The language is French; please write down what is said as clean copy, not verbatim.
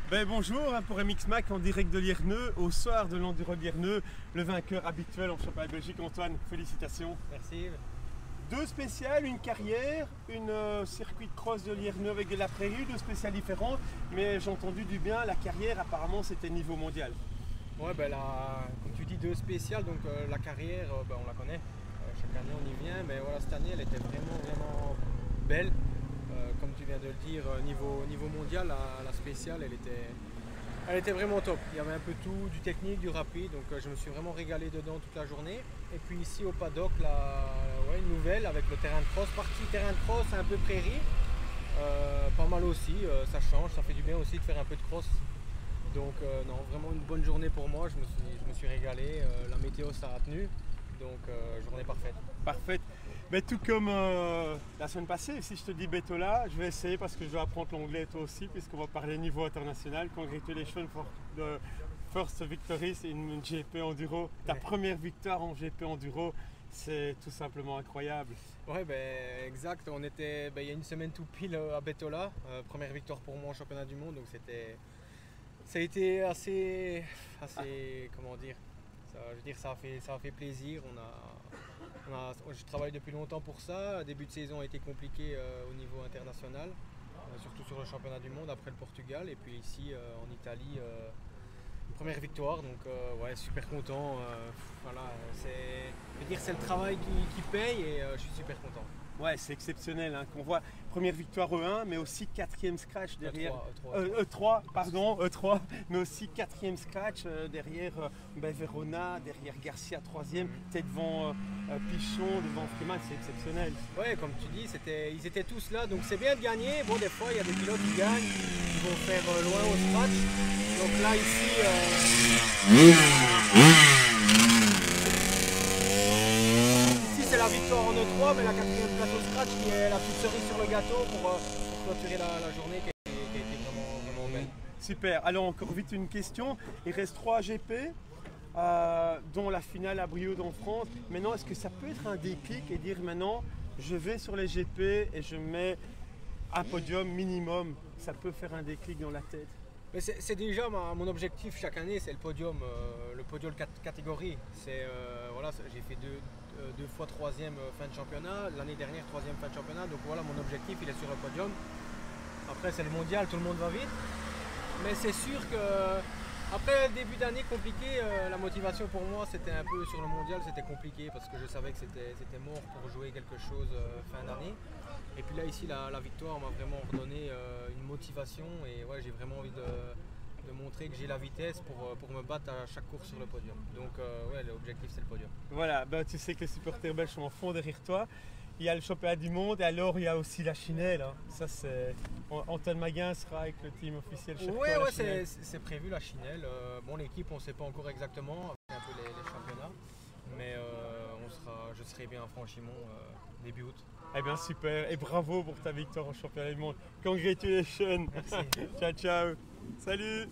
Bonjour pour MX Mac en direct de Lierneux, au soir de l'Enduro de Lierneux, le vainqueur habituel en championnat de Belgique. Antoine, félicitations. Merci. Deux spéciales, une carrière, une circuit de cross de Lierneux avec de la prairie, deux spéciales différentes, mais j'ai entendu du bien, la carrière apparemment c'était niveau mondial. Ouais, comme tu dis, deux spéciales, donc la carrière, on la connaît, chaque année on y vient, mais voilà, cette année elle était vraiment belle. Comme tu viens de le dire, niveau mondial, la spéciale elle était vraiment top. Il y avait un peu tout, du technique, du rapide, donc je me suis vraiment régalé dedans toute la journée. Et puis ici au paddock, une nouvelle avec le terrain de cross, partie terrain de cross, un peu prairie, pas mal aussi, ça change, ça fait du bien aussi de faire un peu de cross. Donc non, vraiment une bonne journée pour moi, je me suis régalé, la météo ça a tenu, donc journée parfaite. Parfaite. Mais tout comme la semaine passée, si je te dis Bétola, je vais essayer parce que je dois apprendre l'anglais toi aussi, puisqu'on va parler niveau international. Congratulations for the first victories in GP Enduro. Ta première victoire en GP Enduro, c'est tout simplement incroyable. Ouais, exact. On était il y a une semaine tout pile à Bétola, première victoire pour moi en championnat du monde, donc ça a été assez comment dire, ça a fait plaisir. Je travaille depuis longtemps pour ça. Le début de saison a été compliqué au niveau international, surtout sur le championnat du monde après le Portugal, et puis ici en Italie, première victoire, donc ouais, super content. Voilà, c'est le travail qui paye et je suis super content. Ouais, c'est exceptionnel hein, qu'on voit première victoire E1, mais aussi quatrième scratch derrière. E3, mais aussi quatrième scratch derrière Verona, derrière Garcia troisième, t'es devant Pichon, devant Freeman, c'est exceptionnel. Ouais, comme tu dis, ils étaient tous là, donc c'est bien de gagner. Bon, des fois il y a des pilotes qui gagnent, qui vont faire loin au scratch. Donc là ici. C'est la victoire en E3, mais la quatrième place au scratch qui est la petite cerise sur le gâteau pour clôturer la journée qui a été vraiment belle. Super, alors encore vite une question, il reste 3 GP, dont la finale à Brioude en France. Maintenant, est-ce que ça peut être un déclic et dire maintenant je vais sur les GP et je mets un podium minimum, ça peut faire un déclic dans la tête? C'est déjà mon objectif chaque année, c'est le podium catégorie. Voilà, j'ai fait deux fois troisième fin de championnat, l'année dernière troisième fin de championnat, donc voilà, mon objectif il est sur le podium. Après c'est le mondial, tout le monde va vite, mais c'est sûr que après le début d'année compliqué, la motivation pour moi c'était un peu sur le mondial, c'était compliqué parce que je savais que c'était mort pour jouer quelque chose fin d'année. Et puis là ici la victoire m'a vraiment redonné une motivation et ouais, j'ai vraiment envie de montrer que j'ai la vitesse pour me battre à chaque course sur le podium. Donc ouais, l'objectif c'est le podium. Voilà, tu sais que les supporters belges sont en fond derrière toi. Il y a le championnat du monde et alors il y a aussi la Chinelle. Hein. Ça c'est Antoine Maguin sera avec le team officiel. Ouais, c'est prévu la Chinelle. Bon, l'équipe on ne sait pas encore exactement avec un peu les championnats, mais je serai bien à Franchimont début août. Eh bien super, et bravo pour ta victoire en championnat du monde. Congratulations. Merci. Ciao ciao. Salut.